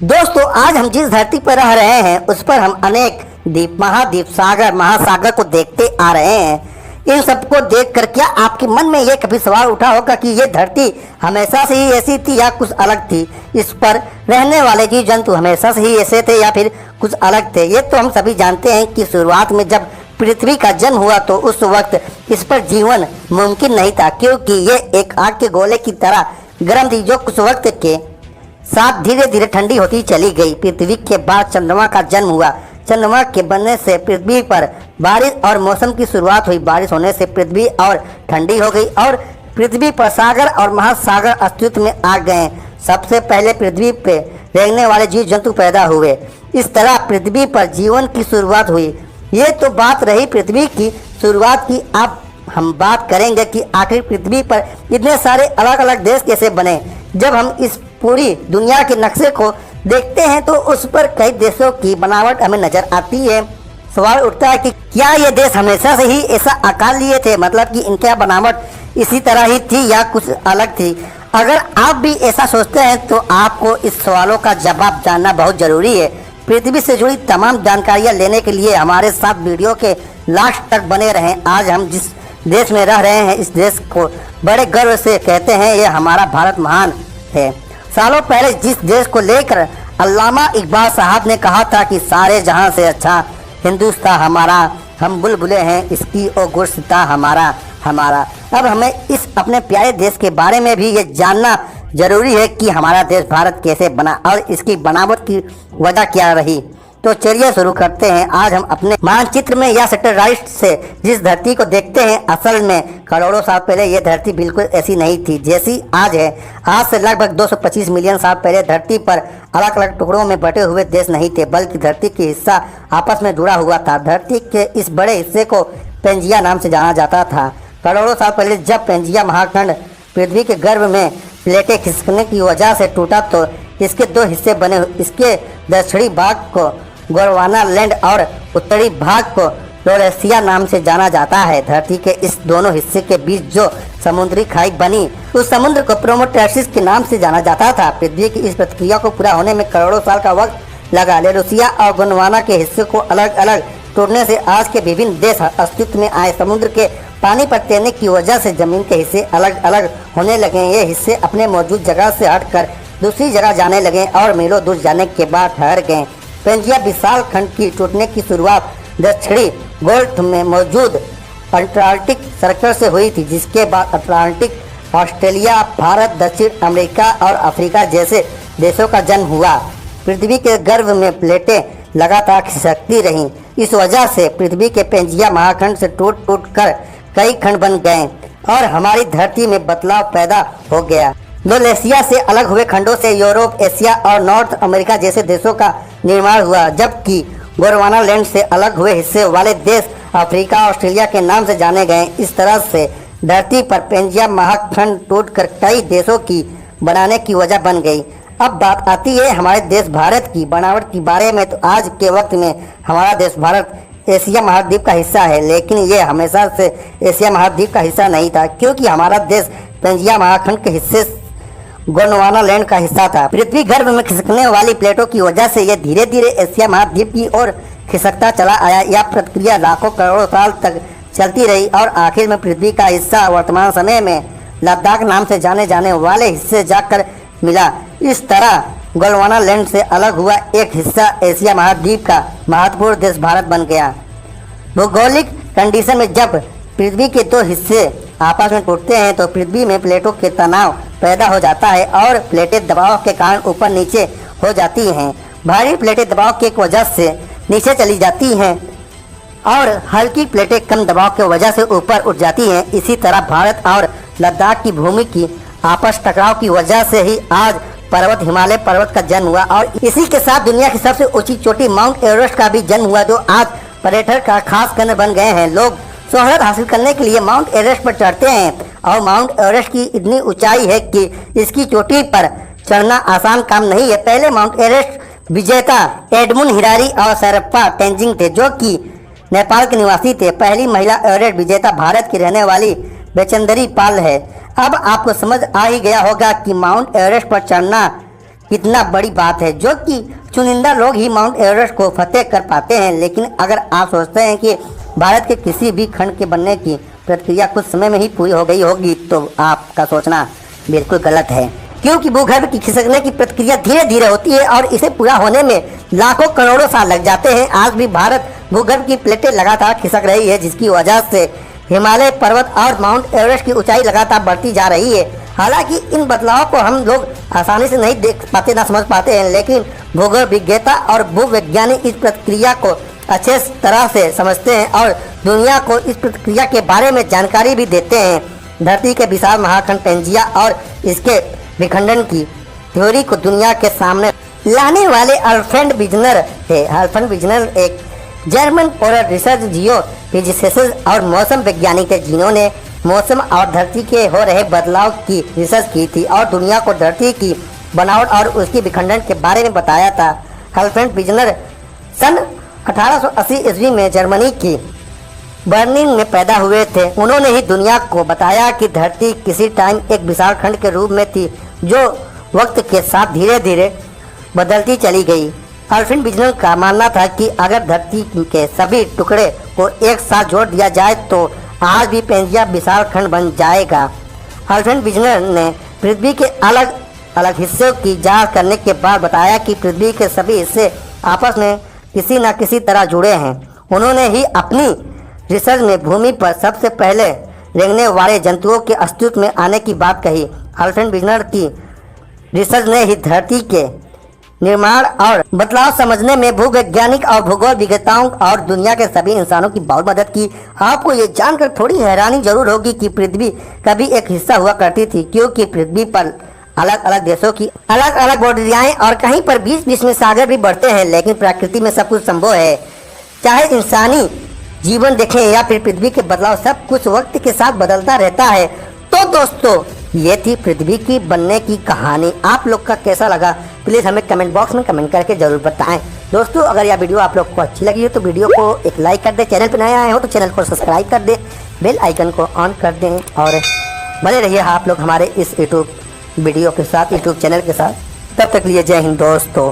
दोस्तों, आज हम जिस धरती पर रह रहे हैं उस पर हम अनेक द्वीप, महाद्वीप, सागर, महासागर को देखते आ रहे हैं। इन सबको देखकर क्या आपके मन में ये कभी सवाल उठा होगा कि ये धरती हमेशा से ही ऐसी थी या कुछ अलग थी? इस पर रहने वाले जीव जंतु हमेशा से ही ऐसे थे या फिर कुछ अलग थे? ये तो हम सभी जानते हैं कि शुरुआत में जब पृथ्वी का जन्म हुआ तो उस वक्त इस पर जीवन मुमकिन नहीं था, क्योंकि ये एक आग के गोले की तरह गर्म थी जो कुछ वक्त के साथ धीरे धीरे ठंडी होती चली गई। पृथ्वी के बाद चंद्रमा का जन्म हुआ। चंद्रमा के बनने से पृथ्वी पर बारिश और मौसम की शुरुआत हुई। बारिश होने से पृथ्वी और ठंडी हो गई और पृथ्वी पर सागर और महासागर अस्तित्व में आ गए। सबसे पहले पृथ्वी पे रहने वाले जीव जंतु पैदा हुए। इस तरह पृथ्वी पर जीवन की शुरुआत हुई। ये तो बात रही पृथ्वी की शुरुआत की। अब हम बात करेंगे कि आखिर पृथ्वी पर इतने सारे अलग अलग देश कैसे बने। जब हम इस पूरी दुनिया के नक्शे को देखते हैं तो उस पर कई देशों की बनावट हमें नजर आती है। सवाल उठता है कि क्या ये देश हमेशा से ही ऐसा आकार लिए थे, मतलब कि इनकी बनावट इसी तरह ही थी या कुछ अलग थी? अगर आप भी ऐसा सोचते हैं तो आपको इस सवालों का जवाब जानना बहुत जरूरी है। पृथ्वी से जुड़ी तमाम जानकारियां लेने के लिए हमारे साथ वीडियो के लास्ट तक बने रहें। आज हम जिस देश में रह रहे हैं इस देश को बड़े गर्व से कहते हैं ये हमारा भारत महान है। सालों पहले जिस देश को लेकर अल्लामा इकबाल साहब ने कहा था कि सारे जहां से अच्छा हिंदुस्तान हमारा, हम बुलबुले हैं इसकी और गुलसिता हमारा हमारा। अब हमें इस अपने प्यारे देश के बारे में भी ये जानना जरूरी है कि हमारा देश भारत कैसे बना और इसकी बनावट की वजह क्या रही। तो चलिए शुरू करते हैं। आज हम अपने मानचित्र में या सैटेलाइट से जिस धरती को देखते हैं, असल में करोड़ों साल पहले ये धरती बिल्कुल ऐसी नहीं थी जैसी आज है। आज से लगभग 225 मिलियन साल पहले धरती पर अलग अलग टुकड़ों में बटे हुए देश नहीं थे, बल्कि धरती के हिस्सा आपस में जुड़ा हुआ था। धरती के इस बड़े हिस्से को पेंजिया नाम से जाना जाता था। करोड़ों साल पहले जब पेंजिया महाखंड पृथ्वी के गर्भ में प्लेटें खिसकने की वजह से टूटा तो इसके दो हिस्से बने। इसके दक्षिणी भाग को गोंडवाना लैंड और उत्तरी भाग को लॉरेशिया नाम से जाना जाता है। धरती के इस दोनों हिस्से के बीच जो समुद्री खाई बनी उस समुद्र को प्रोमोटेसिस के नाम से जाना जाता था। पृथ्वी की इस प्रक्रिया को पूरा होने में करोड़ों साल का वक्त लगा। लॉरेशिया और गोंडवाना के हिस्से को अलग अलग टूटने से आज के विभिन्न देश अस्तित्व में आए। समुद्र के पानी पर तैरने की वजह से जमीन के हिस्से अलग अलग होने लगे। ये हिस्से अपने मौजूद जगह से हटकर दूसरी जगह जाने लगे और मीलों दूर जाने के बाद ठहर गए। पेंजिया विशाल खंड की टूटने की शुरुआत दक्षिणी गोल्फ में मौजूद अंटार्कटिक सर्कल से हुई थी, जिसके बाद अटलांटिक, ऑस्ट्रेलिया, भारत, दक्षिण अमेरिका और अफ्रीका जैसे देशों का जन्म हुआ। पृथ्वी के गर्भ में प्लेटें लगातार खिसकती रहीं। इस वजह से पृथ्वी के पेंजिया महाखंड से टूट टूट कर कई खंड बन गए और हमारी धरती में बदलाव पैदा हो गया। लॉरेशिया से अलग हुए खंडों से यूरोप, एशिया और नॉर्थ अमेरिका जैसे देशों का निर्माण हुआ, जबकि गोंडवाना लैंड से अलग हुए हिस्से वाले देश अफ्रीका, ऑस्ट्रेलिया के नाम से जाने गए। इस तरह से धरती पर पेंजिया महाखंड टूटकर कई देशों की बनाने की वजह बन गई। अब बात आती है हमारे देश भारत की बनावट के बारे में। तो आज के वक्त में हमारा देश भारत एशिया महाद्वीप का हिस्सा है, लेकिन ये हमेशा से एशिया महाद्वीप का हिस्सा नहीं था, क्योंकि हमारा देश पेंजिया महाखंड के हिस्से गोंडवाना लैंड का हिस्सा था। पृथ्वी गर्भ में खिसकने वाली प्लेटों की वजह से यह धीरे धीरे एशिया महाद्वीप की ओर खिसकता चला आया। यह प्रक्रिया लाखों करोड़ों साल तक चलती रही और आखिर में पृथ्वी का हिस्सा वर्तमान समय में लद्दाख नाम से जाने जाने वाले हिस्से जाकर मिला। इस तरह गोंडवाना लैंड से अलग हुआ एक हिस्सा एशिया महाद्वीप का महत्वपूर्ण देश भारत बन गया। भौगोलिक कंडीशन में जब पृथ्वी के दो हिस्से आपस में टूटते हैं तो पृथ्वी में प्लेटों के तनाव पैदा हो जाता है और प्लेटें दबाव के कारण ऊपर नीचे हो जाती हैं। भारी प्लेटें दबाव की वजह से नीचे चली जाती हैं और हल्की प्लेटें कम दबाव की वजह से ऊपर उठ जाती हैं। इसी तरह भारत और लद्दाख की भूमि की आपस टकराव की वजह से ही आज पर्वत हिमालय पर्वत का जन्म हुआ और इसी के साथ दुनिया की सबसे ऊंची चोटी माउंट एवरेस्ट का भी जन्म हुआ, जो आज पर्यटक का खास केंद्र बन गए हैं। लोग शोहरत हासिल करने के लिए माउंट एवरेस्ट पर चढ़ते हैं और माउंट एवरेस्ट की इतनी ऊंचाई है कि इसकी चोटी पर चढ़ना आसान काम नहीं है। पहले माउंट एवरेस्ट विजेता एडमुंड हिलारी और शेरपा तेंजिंग थे, जो कि नेपाल के निवासी थे। पहली महिला एवरेस्ट विजेता भारत की रहने वाली बेचेंद्री पाल है। अब आपको समझ आ ही गया होगा कि माउंट एवरेस्ट पर चढ़ना कितना बड़ी बात है, जो कि चुनिंदा लोग ही माउंट एवरेस्ट को फतेह कर पाते हैं। लेकिन अगर आप सोचते हैं कि भारत के किसी भी खंड के बनने की प्रक्रिया कुछ समय में ही पूरी हो गई होगी, तो आपका सोचना बिल्कुल गलत है, क्योंकि भूगर्भ की खिसकने की प्रक्रिया धीरे धीरे होती है और इसे पूरा होने में लाखों करोड़ों साल लग जाते हैं। आज भी भारत भूगर्भ की प्लेटें लगातार खिसक रही है, जिसकी वजह से हिमालय पर्वत और माउंट एवरेस्ट की ऊंचाई लगातार बढ़ती जा रही है। हालांकि इन बदलावों को हम लोग आसानी से नहीं देख पाते, ना समझ पाते हैं, लेकिन भूगोल विज्ञता और भूवैज्ञानिक इस प्रक्रिया को अच्छे तरह से समझते हैं और दुनिया को इस प्रक्रिया के बारे में जानकारी भी देते हैं। धरती के विशाल महाखंड पेंजिया और इसके विखंडन की थ्योरी को दुनिया के सामने लाने वाले अल्फ्रेड विजनर है। अल्फ्रेड विजनर एक जर्मन पोलर रिसर्च जियो फिजिसिस्ट और मौसम वैज्ञानिक थे, जिन्होंने मौसम और धरती के हो रहे बदलाव की रिसर्च की थी और दुनिया को धरती की बनावट और उसकी विखंडन के बारे में बताया था। अल्फ्रेड विजनर सन 1880 ईस्वी में जर्मनी की बर्लिन में पैदा हुए थे। उन्होंने ही दुनिया को बताया कि धरती किसी टाइम एक विशाल खंड के रूप में थी, जो वक्त के साथ धीरे धीरे बदलती चली गई। अल्फ्रेड विजनर का मानना था कि अगर धरती के सभी टुकड़े को एक साथ जोड़ दिया जाए तो आज भी पेंजिया विशाल खंड बन जाएगा। अल्फ्रेड विजनर ने पृथ्वी के अलग अलग हिस्सों की जांच करने के बाद बताया कि पृथ्वी के सभी हिस्से आपस में किसी न किसी तरह जुड़े हैं। उन्होंने ही अपनी रिसर्च में भूमि पर सबसे पहले रेंगने वाले जंतुओं के अस्तित्व में आने की बात कही। अल्फ्रेड विजनर की रिसर्च ने ही धरती के निर्माण और बदलाव समझने में भूवैज्ञानिक और भूगोल विज्ञताओं और दुनिया के सभी इंसानों की बहुत मदद की। आपको ये जानकर थोड़ी हैरानी जरूर होगी कि पृथ्वी कभी एक हिस्सा हुआ करती थी, क्योंकि पृथ्वी पर अलग अलग देशों की अलग अलग बाउंड्रियां और कहीं पर बीच बीच में सागर भी बढ़ते हैं। लेकिन प्रकृति में सब कुछ संभव है, चाहे इंसानी जीवन देखें या फिर पृथ्वी के बदलाव, सब कुछ वक्त के साथ बदलता रहता है। तो दोस्तों, ये थी पृथ्वी की बनने की कहानी। आप लोग का कैसा लगा प्लीज़ हमें कमेंट बॉक्स में कमेंट करके जरूर बताएं। दोस्तों, अगर यह वीडियो आप लोग को अच्छी लगी हो तो वीडियो को एक लाइक कर दें, चैनल पर नए आए हो तो चैनल को सब्सक्राइब कर दें, बेल आइकन को ऑन कर दें और बने रहिए आप लोग हमारे इस यूट्यूब वीडियो के साथ, यूट्यूब चैनल के साथ। तब तक लिए जय हिंद दोस्तों।